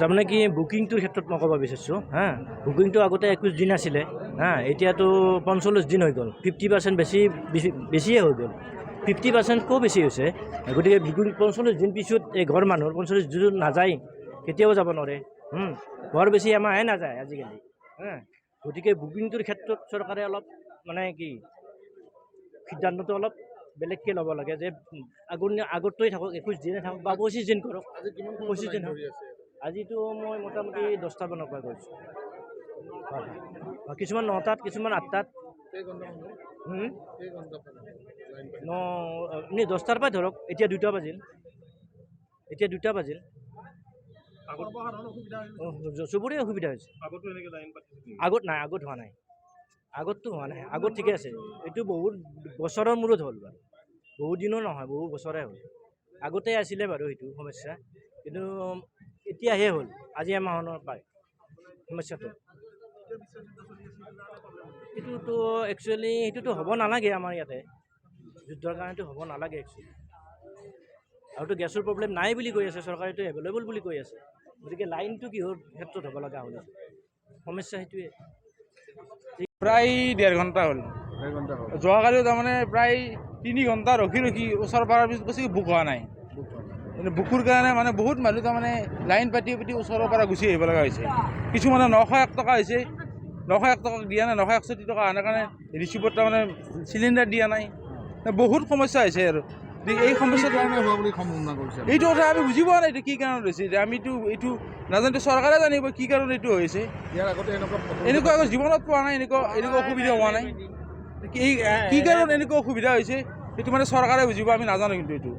তাৰমানে কি বুকিংটোৰ ক্ষেত্ৰত মই ক'ব বিচাৰিছোঁ হা বুকিংটো আগতে 21 দিন আছিলে হা এতিয়াতো 45 দিন হৈ গ'ল 50% বেছিয়ে হৈ গ'ল 50%কৈ বেছি হৈছে গতিকে বুকিং 45 দিন পিছত এই ঘৰ মানুহৰ 45 দিন নাযায় কেতিয়াও যাব নোৱাৰে ঘৰ বেছি এমাহে নাযায় আজিকালি হা গতিকে বুকিংটোৰ ক্ষেত্ৰত চৰকাৰে অলপ মানে কি সিদ্ধান্তটো অলপ বেলেগকৈ ল'ব লাগে যে আগতকৈ থাকক 21 দিনে থাকক বা 25 দিন কৰক 25 দিন আজিতো মই মোটামুটি 10টা মানৰ পৰা গৈছোঁ হয় কিছুমান 9টাত কিছুমান 8টাত আপুনি 10টাৰ পৰা ধৰক এতিয়া 2টা বাজিল চবৰে অসুবিধা হৈছে আগত হোৱা নাই আগত ঠিকে আছে এইটো বহুত বছৰৰ মূৰত হ'ল বাৰু বহুত দিনো নহয় বহু বছৰে হ'ল আগতে আছিলে বাৰু সেইটো সমস্যা কিন্তু এতিয়াহে হ'ল আজি এমাহৰ পায় সমস্যাটো এইটোতো একচুৱেলি সেইটোতো হ'ব নালাগে আমাৰ ইয়াতে যুদ্ধৰ কাৰণেতো হ'ব নালাগে একচুৱেলি আৰুতো গেছৰ প্ৰব্লেম নাই বুলি কৈ আছে চৰকাৰেতো এভেইলেবল বুলি কৈ আছে গতিকে লাইনটো কিহৰ ক্ষেত্ৰত হ'ব লগা হ'ল সমস্যা সেইটোৱে প্ৰায় 1.5 ঘণ্টা হ'ল যোৱাকালিও তাৰমানে প্ৰায় 3 ঘণ্টা ৰখি ওচৰ পাৰাৰ পিছত বেছি বুক হোৱা নাই বুকুৰ কাৰণে মানে বহুত মানুহ তাৰমানে লাইন পাতি ওচৰৰ পৰা গুচি আহিব লগা হৈছে কিছুমানে 901 টকা হৈছে 901 টকা দিয়া নাই 961 টকা আনাৰ কাৰণে ৰিচিভত তাৰমানে চিলিণ্ডাৰ দিয়া নাই বহুত সমস্যা হৈছে আৰু এই সমস্যাটো এইটো কথা আমি বুজি পোৱা নাই এইটো কি কাৰণত হৈছে আমিতো এইটো নাজানো চৰকাৰে জানিব কি কাৰণত এইটো হৈছে এনেকুৱা আগত জীৱনত পোৱা নাই এনেকুৱা অসুবিধা হোৱা নাই কি কাৰণত এনেকুৱা অসুবিধা হৈছে সেইটো মানে চৰকাৰে বুজিব আমি নাজানো কিন্তু এইটো